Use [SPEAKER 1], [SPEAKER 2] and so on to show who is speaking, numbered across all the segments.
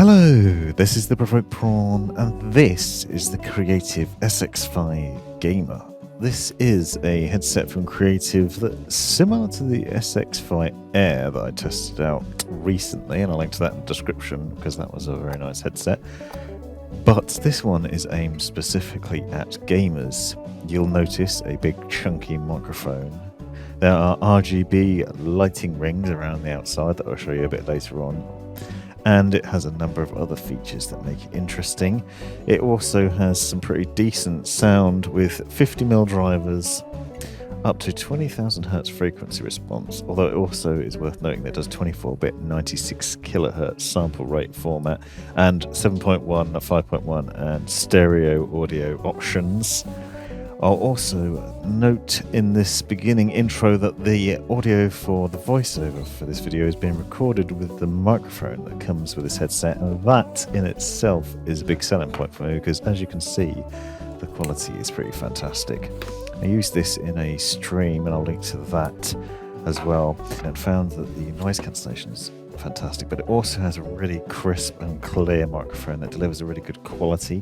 [SPEAKER 1] Hello, this is the Provoked Prawn, and this is the Creative SXFI Gamer. This is a headset from Creative that's similar to the SXFI Air that I tested out recently, and I'll link to that in the description because that was a very nice headset. But this one is aimed specifically at gamers. You'll notice a big chunky microphone. There are RGB lighting rings around the outside that I'll show you a bit later on. And it has a number of other features that make it interesting. It also has some pretty decent sound with 50mm drivers, up to 20,000 Hz frequency response, although it also is worth noting that it does 24-bit 96 kHz sample rate format and 7.1, 5.1 and stereo audio options. I'll also note in this beginning intro that the audio for the voiceover for this video is being recorded with the microphone that comes with this headset, and that in itself is a big selling point for me because, as you can see, the quality is pretty fantastic. I used this in a stream and I'll link to that as well, and found that the noise cancellation is fantastic, but it also has a really crisp and clear microphone that delivers a really good quality,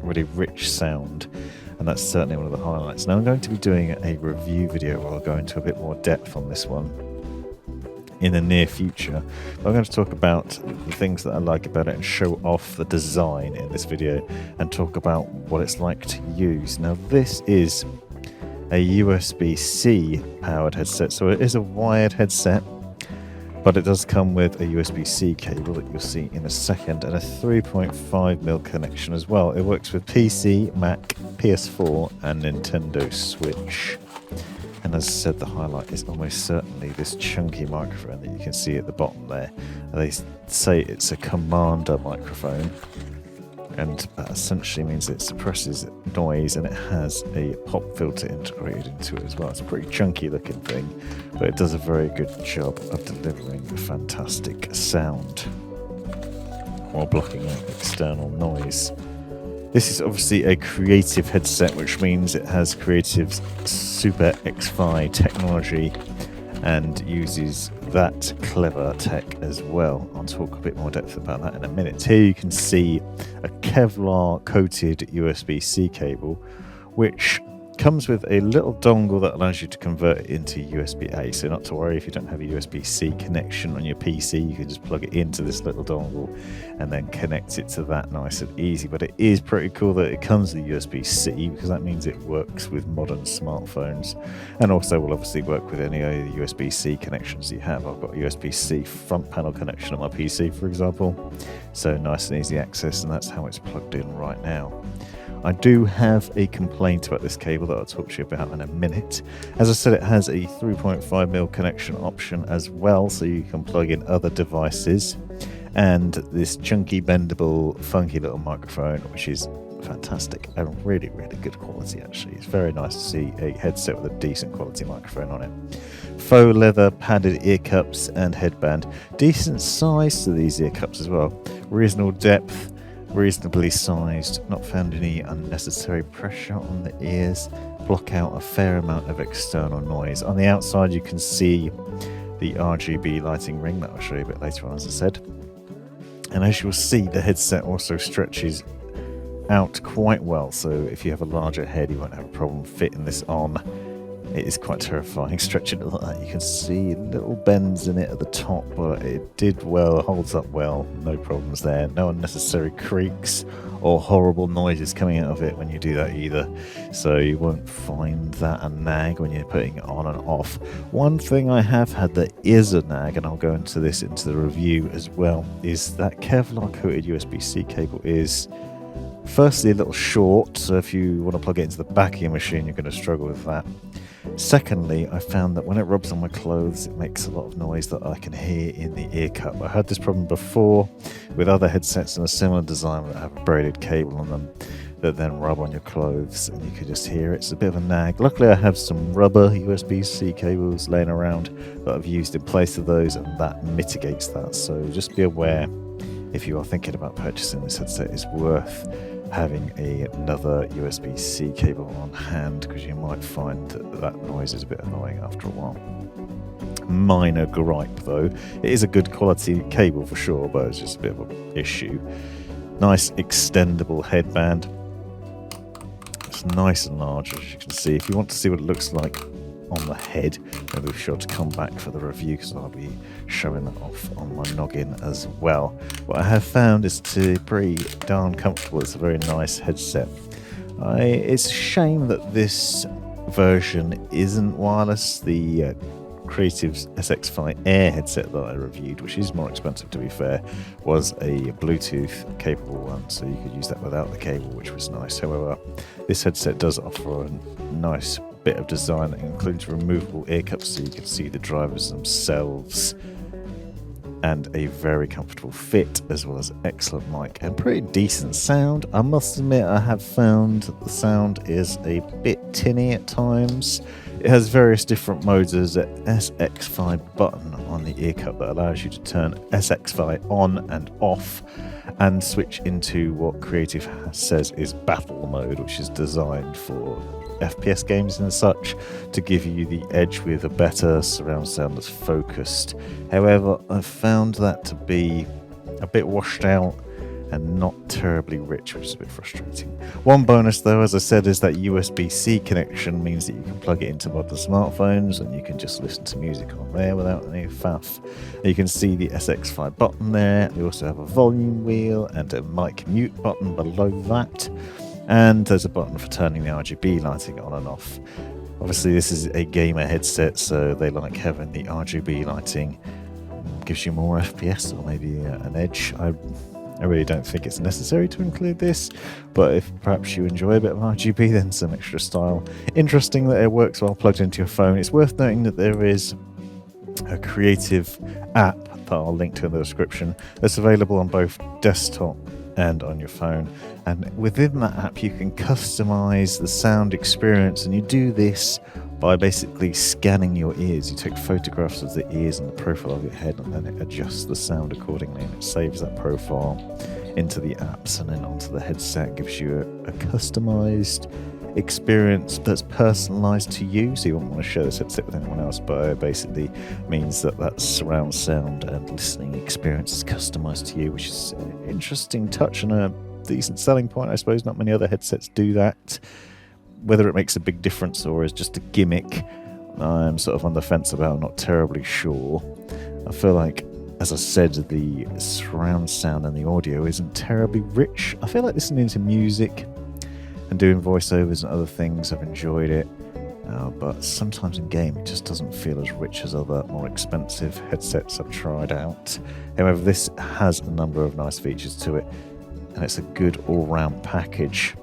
[SPEAKER 1] really rich sound. And that's certainly one of the highlights. Now I'm going to be doing a review video where I'll go into a bit more depth on this one in the near future. But I'm going to talk about the things that I like about it and show off the design in this video and talk about what it's like to use. Now this is a USB-C powered headset, so it is a wired headset, but it does come with a USB-C cable that you'll see in a second and a 3.5mm connection as well. It works with PC, Mac, PS4 and Nintendo Switch. And as I said, the highlight is almost certainly this chunky microphone that you can see at the bottom there. They say it's a commander microphone, and that essentially means it suppresses noise and it has a pop filter integrated into it as well. It's a pretty chunky looking thing, but it does a very good job of delivering a fantastic sound while blocking out external noise. This is obviously a Creative headset, which means it has Creative's Super X-Fi technology and uses that clever tech as well. I'll talk a bit more depth about that in a minute. Here you can see a Kevlar coated USB-C cable, which comes with a little dongle that allows you to convert it into USB-A. So not to worry if you don't have a USB-C connection on your PC, you can just plug it into this little dongle and then connect it to that nice and easy. But it is pretty cool that it comes with USB-C because that means it works with modern smartphones, and also will obviously work with any of the USB-C connections you have. I've got a USB-C front panel connection on my PC, for example, so nice and easy access, and that's how it's plugged in right now. I do have a complaint about this cable that I'll talk to you about in a minute. As I said, it has a 3.5mm connection option as well, so you can plug in other devices, and this chunky, bendable, funky little microphone, which is fantastic and really, really good quality actually. It's very nice to see a headset with a decent quality microphone on it. Faux leather padded ear cups and headband. Decent size to these ear cups as well. Reasonable depth, reasonably sized, not found any unnecessary pressure on the ears, block out a fair amount of external noise. On the outside you can see the RGB lighting ring that I'll show you a bit later on, as I said. And as you'll see, the headset also stretches out quite well, so if you have a larger head you won't have a problem fitting this on. It is quite terrifying stretching it like that. You can see little bends in it at the top, but it did well, holds up well, no problems there. No unnecessary creaks or horrible noises coming out of it when you do that either. So you won't find that a nag when you're putting it on and off. One thing I have had that is a nag, and I'll go into this into the review as well, is that Kevlar coated USB-C cable is firstly a little short, so if you want to plug it into the back of your machine you're going to struggle with that. Secondly, I found that when it rubs on my clothes it makes a lot of noise that I can hear in the ear cup. I had this problem before with other headsets in a similar design that have a braided cable on them that then rub on your clothes and you can just hear it. It's a bit of a nag. Luckily I have some rubber USB-C cables laying around that I've used in place of those, and that mitigates that. So just be aware, if you are thinking about purchasing this headset, it's worth having another USB-C cable on hand because you might find that noise is a bit annoying after a while. minor gripe though. It is a good quality cable for sure, but it's just a bit of an issue. Nice extendable headband. It's nice and large, as you can see. If you want to see what it looks like on the head, then be sure to come back for the review, because I'll be showing that off on my noggin as well. What I have found is pretty darn comfortable. It's a very nice headset. It's a shame that this version isn't wireless. The Creative SXFI Air headset that I reviewed, which is more expensive to be fair, was a Bluetooth capable one, so you could use that without the cable, which was nice. However, this headset does offer a nice bit of design that includes removable ear cups, so you can see the drivers themselves, and a very comfortable fit, as well as excellent mic and pretty decent sound. I must admit, I have found that the sound is a bit tinny at times. It has various different modes. There's an SXFI button on the ear cup that allows you to turn SXFI on and off and switch into what Creative says is battle mode, which is designed for FPS games and such, to give you the edge with a better surround sound that's focused. However, I've found that to be a bit washed out and not terribly rich, which is a bit frustrating. One bonus though, as I said, is that USB-C connection means that you can plug it into modern smartphones and you can just listen to music on there without any faff. You can see the SXFI button there. We also have a volume wheel and a mic mute button below that. And there's a button for turning the RGB lighting on and off. Obviously this is a gamer headset, so they like having the RGB lighting. Gives you more FPS or maybe an edge. I really don't think it's necessary to include this, but if perhaps you enjoy a bit of RGB, then some extra style. Interesting that it works while plugged into your phone. It's worth noting that there is a Creative app that I'll link to in the description that's available on both desktop and on your phone, and within that app you can customize the sound experience, and you do this by basically scanning your ears. You take photographs of the ears and the profile of your head, and then it adjusts the sound accordingly, and it saves that profile into the apps and then onto the headset. Gives you a customized experience that's personalized to you, so you won't want to share this headset with anyone else, but it basically means that that surround sound and listening experience is customized to you, which is an interesting touch and a decent selling point. I suppose not many other headsets do that. Whether it makes a big difference or is just a gimmick, I'm sort of on the fence about. I'm not terribly sure. I feel like, as I said, the surround sound and the audio isn't terribly rich. I feel like listening to music and doing voiceovers and other things, I've enjoyed it. But sometimes in game it just doesn't feel as rich as other more expensive headsets I've tried out. However, this has a number of nice features to it, and it's a good all-round package.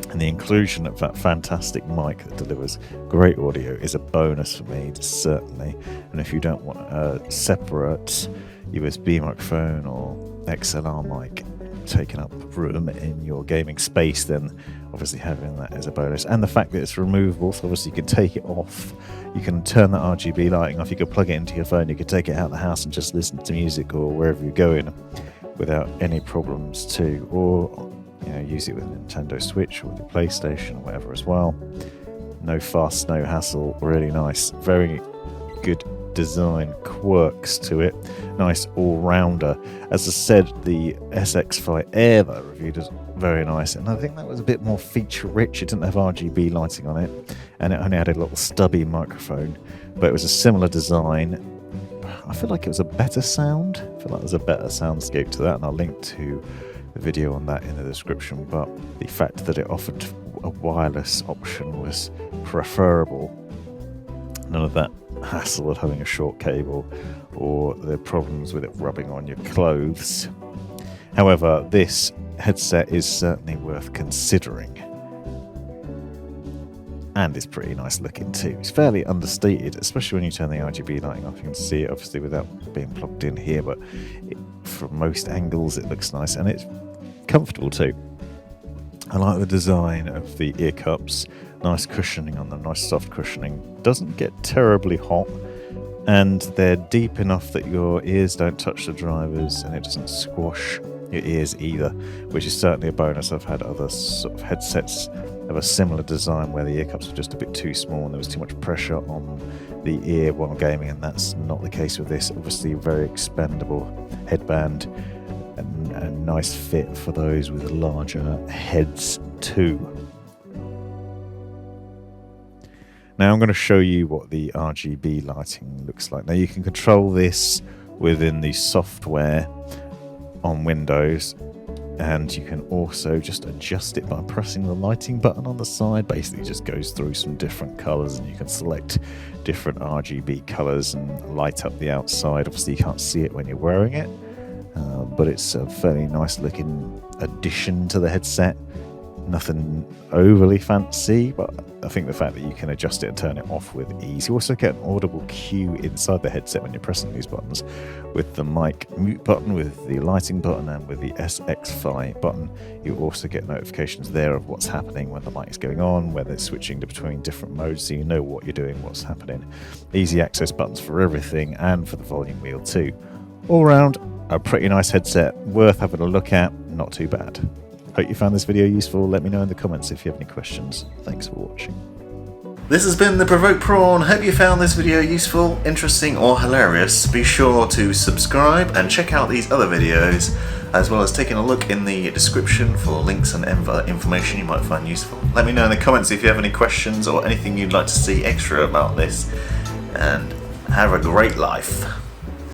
[SPEAKER 1] And the inclusion of that fantastic mic that delivers great audio is a bonus for me, certainly. And if you don't want a separate USB microphone or XLR mic taking up room in your gaming space, then obviously having that is a bonus. And the fact that it's removable, so obviously you can take it off, you can turn that RGB lighting off, you can plug it into your phone, you can take it out of the house and just listen to music or wherever you're going without any problems too. Or use it with a Nintendo Switch or with your PlayStation or whatever as well. No fuss, no hassle, really nice. Very good design quirks to it. Nice all-rounder. As I said, the SXFI Air that I reviewed is very nice, and I think that was a bit more feature-rich. It didn't have RGB lighting on it, and it only had a little stubby microphone, but it was a similar design. I feel like it was a better sound. I feel like there's a better soundscape to that, and I'll link to the video on that in the description, but the fact that it offered a wireless option was preferable. None of that hassle of having a short cable or the problems with it rubbing on your clothes. However, this headset is certainly worth considering, and it's pretty nice looking too. It's fairly understated, especially when you turn the RGB lighting off. You can see it obviously without being plugged in here, but from most angles it looks nice, and it's comfortable too. I like the design of the ear cups. Nice cushioning on them, nice soft cushioning. Doesn't get terribly hot, and they're deep enough that your ears don't touch the drivers, and it doesn't squash your ears either, which is certainly a bonus. I've had other sort of headsets of a similar design where the ear cups were just a bit too small and there was too much pressure on the ear while gaming, and that's not the case with this. Obviously, very expendable headband and a nice fit for those with larger heads too. Now I'm going to show you what the RGB lighting looks like. Now you can control this within the software on Windows, and you can also just adjust it by pressing the lighting button on the side. Basically just goes through some different colors and you can select different RGB colors and light up the outside. Obviously you can't see it when you're wearing it, but it's a fairly nice looking addition to the headset. Nothing overly fancy, but I think the fact that you can adjust it and turn it off with ease. You also get an audible cue inside the headset when you're pressing these buttons, with the mic mute button, with the lighting button, and with the SXFI button. You also get notifications there of what's happening when the mic is going on, whether it's switching between different modes, so you know what you're doing, what's happening. Easy access buttons for everything, and for the volume wheel too. All round, a pretty nice headset, worth having a look at, not too bad. Hope you found this video useful. Let me know in the comments if you have any questions. Thanks for watching. This has been the Provoked Prawn. Hope you found this video useful, interesting or hilarious. Be sure to subscribe and check out these other videos, as well as taking a look in the description for links and other information you might find useful. Let me know in the comments if you have any questions or anything you'd like to see extra about this, and have a great life.